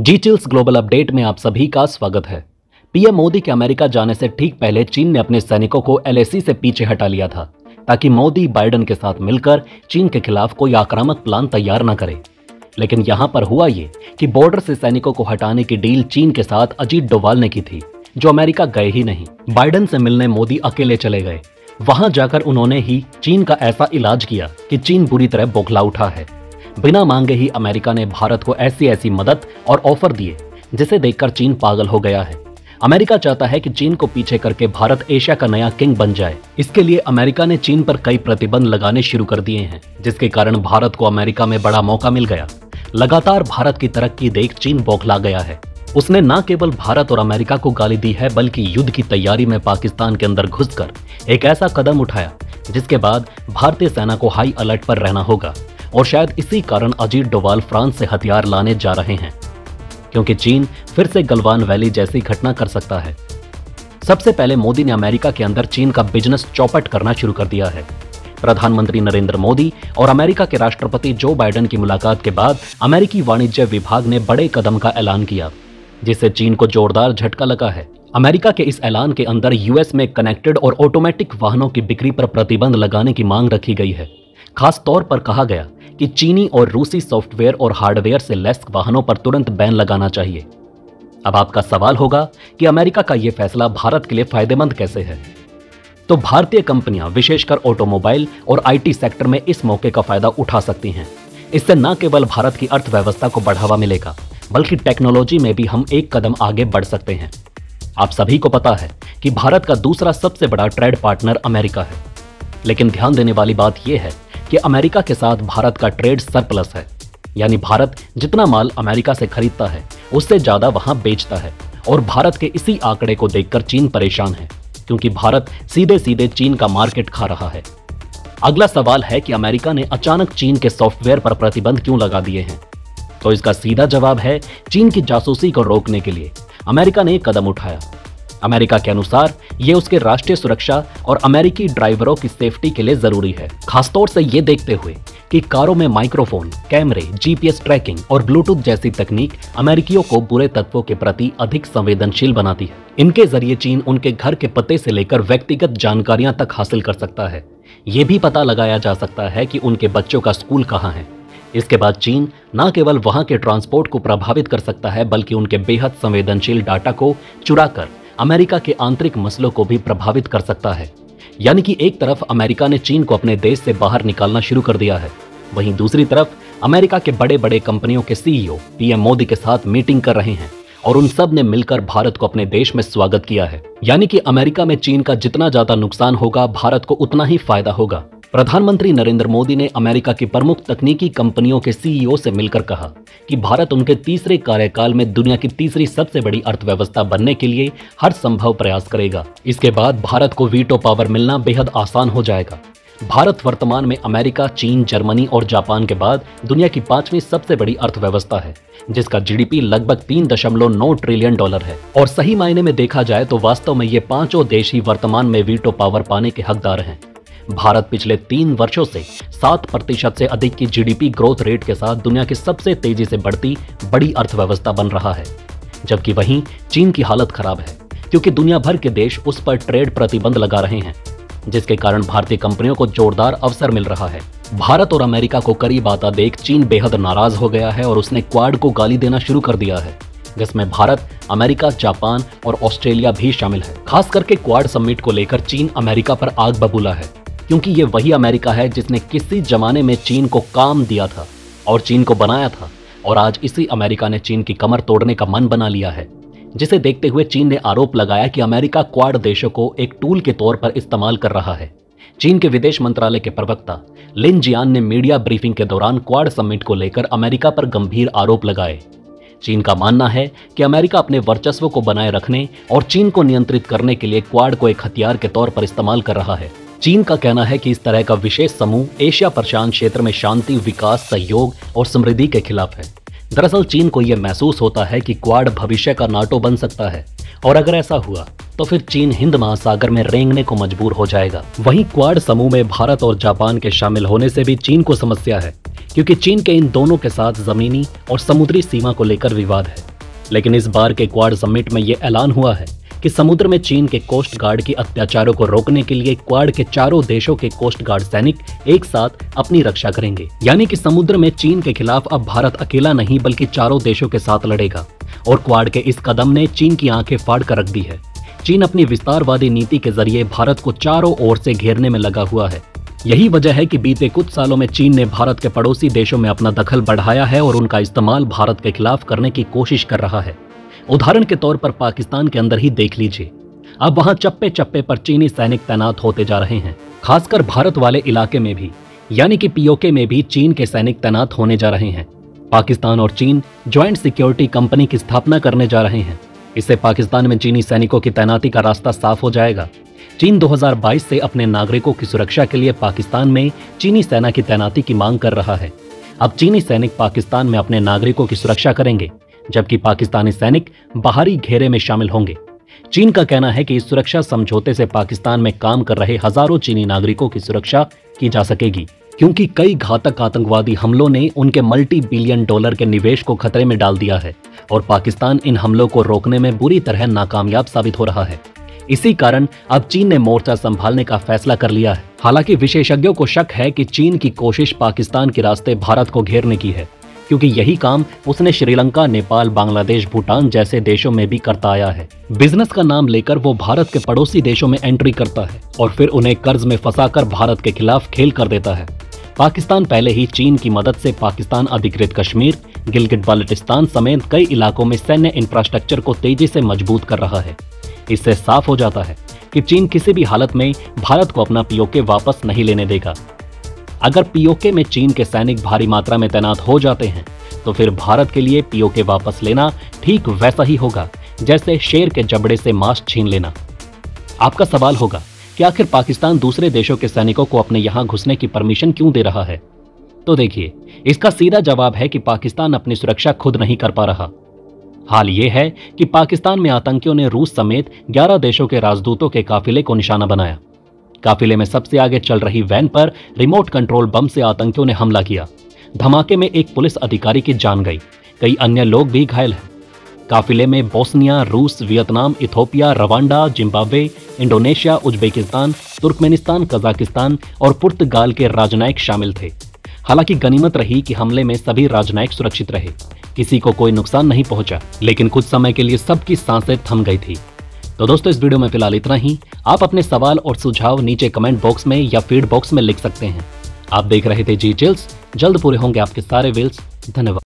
जी chills global update में आप सभी का स्वागत है। पीएम मोदी के अमेरिका जाने से ठीक पहले चीन ने अपने सैनिकों को एलएसी से पीछे हटा लिया था ताकि मोदी बाइडेन के साथ मिलकर चीन के खिलाफ कोई आक्रामक प्लान तैयार न करे। लेकिन यहां पर हुआ ये कि बॉर्डर से सैनिकों को हटाने की डील चीन के साथ अजीत डोभाल ने की थी, जो अमेरिका गए ही नहीं। बाइडेन से मिलने मोदी अकेले चले गए। वहां जाकर उन्होंने ही चीन का ऐसा इलाज किया कि चीन बुरी तरह बौखला उठा है। बिना मांगे ही अमेरिका ने भारत को ऐसी ऐसी मदद और ऑफर दिए जिसे देखकर चीन पागल हो गया है। अमेरिका चाहता है कि चीन को पीछे करके भारत एशिया का नया किंग बन जाए। इसके लिए अमेरिका ने चीन पर कई प्रतिबंध लगाने शुरू कर दिए हैं, जिसके कारण भारत को अमेरिका में बड़ा मौका मिल गया। लगातार भारत की तरक्की देख चीन बौखला गया है। उसने न केवल भारत और अमेरिका को गाली दी है, बल्कि युद्ध की तैयारी में पाकिस्तान के अंदर घुसकर एक ऐसा कदम उठाया जिसके बाद भारतीय सेना को हाई अलर्ट पर रहना होगा। और शायद इसी कारण अजीत डोभाल फ्रांस से हथियार लाने जा रहे हैं, क्योंकि चीन फिर से गलवान वैली जैसी घटना कर सकता है। सबसे पहले मोदी ने अमेरिका के अंदर चीन का बिजनेस चौपट करना शुरू कर दिया है। प्रधानमंत्री नरेंद्र मोदी और अमेरिका के राष्ट्रपति जो बाइडेन की मुलाकात के बाद अमेरिकी वाणिज्य विभाग ने बड़े कदम का ऐलान किया, जिससे चीन को जोरदार झटका लगा है। अमेरिका के इस ऐलान के अंदर यूएस में कनेक्टेड और ऑटोमेटिक वाहनों की बिक्री पर प्रतिबंध लगाने की मांग रखी गई है। खास तौर पर कहा गया कि चीनी और रूसी सॉफ्टवेयर और हार्डवेयर से लैस वाहनों पर तुरंत बैन लगाना चाहिए। अब आपका सवाल होगा कि अमेरिका का यह फैसला भारत के लिए फायदेमंद कैसे है? तो भारतीय कंपनियां विशेषकर ऑटोमोबाइल और आईटी सेक्टर में इस मौके का फायदा उठा सकती हैं। इससे न केवल भारत की अर्थव्यवस्था को बढ़ावा मिलेगा, बल्कि टेक्नोलॉजी में भी हम एक कदम आगे बढ़ सकते हैं। आप सभी को पता है कि भारत का दूसरा सबसे बड़ा ट्रेड पार्टनर अमेरिका है, लेकिन ध्यान देने वाली बात यह है कि अमेरिका के साथ भारत का ट्रेड सरप्लस है, यानी भारत जितना माल अमेरिका से खरीदता है उससे ज्यादा वहां बेचता है। और भारत के इसी आंकड़े को देखकर चीन परेशान है, क्योंकि भारत सीधे सीधे चीन का मार्केट खा रहा है। अगला सवाल है कि अमेरिका ने अचानक चीन के सॉफ्टवेयर पर प्रतिबंध क्यों लगा दिए हैं? तो इसका सीधा जवाब है, चीन की जासूसी को रोकने के लिए अमेरिका ने एक कदम उठाया। अमेरिका के अनुसार यह उसके राष्ट्रीय सुरक्षा और अमेरिकी ड्राइवरों की सेफ्टी के लिए जरूरी है, खासतौर से ये देखते हुए कि कारों में माइक्रोफोन, कैमरे, जीपीएस ट्रैकिंग और ब्लूटूथ जैसी तकनीक अमेरिकियों को बुरे तत्वों के प्रति अधिक संवेदनशील बनाती है। इनके जरिए चीन उनके घर के पते से लेकर व्यक्तिगत जानकारियां तक हासिल कर सकता है। ये भी पता लगाया जा सकता है कि उनके बच्चों का स्कूल कहाँ है। इसके बाद चीन न केवल वहां के ट्रांसपोर्ट को प्रभावित कर सकता है, बल्कि उनके बेहद संवेदनशील डाटा को चुराकर अमेरिका के आंतरिक मसलों को भी प्रभावित कर सकता है। यानी कि एक तरफ अमेरिका ने चीन को अपने देश से बाहर निकालना शुरू कर दिया है, वहीं दूसरी तरफ अमेरिका के बड़े बड़े कंपनियों के सीईओ पीएम मोदी के साथ मीटिंग कर रहे हैं और उन सब ने मिलकर भारत को अपने देश में स्वागत किया है। यानी कि अमेरिका में चीन का जितना ज्यादा नुकसान होगा, भारत को उतना ही फायदा होगा। प्रधानमंत्री नरेंद्र मोदी ने अमेरिका की प्रमुख तकनीकी कंपनियों के सीईओ से मिलकर कहा कि भारत उनके तीसरे कार्यकाल में दुनिया की तीसरी सबसे बड़ी अर्थव्यवस्था बनने के लिए हर संभव प्रयास करेगा। इसके बाद भारत को वीटो पावर मिलना बेहद आसान हो जाएगा। भारत वर्तमान में अमेरिका, चीन, जर्मनी और जापान के बाद दुनिया की 5वीं सबसे बड़ी अर्थव्यवस्था है, जिसका जीडीपी लगभग $3.9 ट्रिलियन है। और सही मायने में देखा जाए तो वास्तव में ये पांचों देश ही वर्तमान में वीटो पावर पाने के हकदार हैं। भारत पिछले 3 वर्षों से 7% से अधिक की जीडीपी ग्रोथ रेट के साथ दुनिया की सबसे तेजी से बढ़ती बड़ी अर्थव्यवस्था बन रहा है, जबकि वहीं चीन की हालत खराब है, क्योंकि दुनिया भर के देश उस पर ट्रेड प्रतिबंध लगा रहे हैं, जिसके कारण भारतीय कंपनियों को जोरदार अवसर मिल रहा है। भारत और अमेरिका को करीब आता देख चीन बेहद नाराज हो गया है और उसने क्वाड को गाली देना शुरू कर दिया है, जिसमें भारत, अमेरिका, जापान और ऑस्ट्रेलिया भी शामिल है। खास करके क्वाड समिट को लेकर चीन अमेरिका पर आग बबूला है, क्योंकि ये वही अमेरिका है जिसने किसी जमाने में चीन को काम दिया था और चीन को बनाया था, और आज इसी अमेरिका ने चीन की कमर तोड़ने का मन बना लिया है। जिसे देखते हुए चीन ने आरोप लगाया कि अमेरिका क्वाड देशों को एक टूल के तौर पर इस्तेमाल कर रहा है। चीन के विदेश मंत्रालय के प्रवक्ता लिन जियान ने मीडिया ब्रीफिंग के दौरान क्वाड समिट को लेकर अमेरिका पर गंभीर आरोप लगाए। चीन का मानना है कि अमेरिका अपने वर्चस्व को बनाए रखने और चीन को नियंत्रित करने के लिए क्वाड को एक हथियार के तौर पर इस्तेमाल कर रहा है। चीन का कहना है कि इस तरह का विशेष समूह एशिया प्रशांत क्षेत्र में शांति, विकास, सहयोग और समृद्धि के खिलाफ है। दरअसल चीन को यह महसूस होता है कि क्वाड भविष्य का नाटो बन सकता है, और अगर ऐसा हुआ तो फिर चीन हिंद महासागर में रेंगने को मजबूर हो जाएगा। वहीं क्वाड समूह में भारत और जापान के शामिल होने से भी चीन को समस्या है, क्योंकि चीन के इन दोनों के साथ जमीनी और समुद्री सीमा को लेकर विवाद है। लेकिन इस बार के क्वाड समिट में यह ऐलान हुआ है कि समुद्र में चीन के कोस्ट गार्ड की अत्याचारों को रोकने के लिए क्वाड के चारों देशों के कोस्ट गार्ड सैनिक एक साथ अपनी रक्षा करेंगे। यानी कि समुद्र में चीन के खिलाफ अब भारत अकेला नहीं बल्कि चारों देशों के साथ लड़ेगा। और क्वाड के इस कदम ने चीन की आंखें फाड़ कर रख दी है। चीन अपनी विस्तारवादी नीति के जरिए भारत को चारों ओर से घेरने में लगा हुआ है। यही वजह है कि बीते कुछ सालों में चीन ने भारत के पड़ोसी देशों में अपना दखल बढ़ाया है और उनका इस्तेमाल भारत के खिलाफ करने की कोशिश कर रहा है। उदाहरण के तौर पर पाकिस्तान के अंदर ही देख लीजिए, अब वहां चप्पे चप्पे पर चीनी सैनिक तैनात होते जा रहे हैं। खासकर भारत वाले इलाके में भी, यानी कि पीओके में भी चीन के सैनिक तैनात होने जा रहे हैं। पाकिस्तान और चीन ज्वाइंट सिक्योरिटी कंपनी की स्थापना करने जा रहे हैं। इससे पाकिस्तान में चीनी सैनिकों की तैनाती का रास्ता साफ हो जाएगा। चीन 2022 से अपने नागरिकों की सुरक्षा के लिए पाकिस्तान में चीनी सेना की तैनाती की मांग कर रहा है। अब चीनी सैनिक पाकिस्तान में अपने नागरिकों की सुरक्षा करेंगे, जबकि पाकिस्तानी सैनिक बाहरी घेरे में शामिल होंगे। चीन का कहना है कि इस सुरक्षा समझौते से पाकिस्तान में काम कर रहे हजारों चीनी नागरिकों की सुरक्षा की जा सकेगी, क्योंकि कई घातक आतंकवादी हमलों ने उनके मल्टी बिलियन डॉलर के निवेश को खतरे में डाल दिया है और पाकिस्तान इन हमलों को रोकने में बुरी तरह नाकामयाब साबित हो रहा है। इसी कारण अब चीन ने मोर्चा संभालने का फैसला कर लिया है। हालांकि विशेषज्ञों को शक है कि चीन की कोशिश पाकिस्तान के रास्ते भारत को घेरने की है, क्योंकि यही काम उसने श्रीलंका, नेपाल, बांग्लादेश, भूटान जैसे देशों में भी करता आया है। बिजनेस का नाम लेकर वो भारत के पड़ोसी देशों में एंट्री करता है और फिर उन्हें कर्ज में फंसाकर भारत के खिलाफ खेल कर देता है। पाकिस्तान पहले ही चीन की मदद से पाकिस्तान अधिकृत कश्मीर, गिलगिट बाल्टिस्तान समेत कई इलाकों में सैन्य इंफ्रास्ट्रक्चर को तेजी से मजबूत कर रहा है। इससे साफ हो जाता है कि चीन किसी भी हालत में भारत को अपना पीओके वापस नहीं लेने देगा। अगर पीओके में चीन के सैनिक भारी मात्रा में तैनात हो जाते हैं तो फिर भारत के लिए पीओके वापस लेना ठीक वैसा ही होगा जैसे शेर के जबड़े से मांस छीन लेना। आपका सवाल होगा कि आखिर पाकिस्तान दूसरे देशों के सैनिकों को अपने यहां घुसने की परमिशन क्यों दे रहा है? तो देखिए, इसका सीधा जवाब है कि पाकिस्तान अपनी सुरक्षा खुद नहीं कर पा रहा। हाल ये है कि पाकिस्तान में आतंकियों ने रूस समेत 11 देशों के राजदूतों के काफिले को निशाना बनाया। काफिले में सबसे आगे चल रही वैन पर रिमोट कंट्रोल बम से आतंकियों ने हमला किया। धमाके में एक पुलिस अधिकारी की जान गई, कई अन्य लोग भी घायल हैं। काफिले में बोस्निया, रूस, Vietnam, Ethiopia, Rwanda, Zimbabwe, Indonesia, Uzbekistan, Turkmenistan, Kazakhstan और पुर्तगाल के राजनयिक शामिल थे। हालांकि गनीमत रही कि हमले में सभी राजनयिक सुरक्षित रहे, किसी को कोई नुकसान नहीं पहुंचा, लेकिन कुछ समय के लिए सबकी सांसें थम गई थी। तो दोस्तों, इस वीडियो में फिलहाल इतना ही। आप अपने सवाल और सुझाव नीचे कमेंट बॉक्स में या फीड बॉक्स में लिख सकते हैं। आप देख रहे थे जी चिल्स, जल्द पूरे होंगे आपके सारे विल्स। धन्यवाद।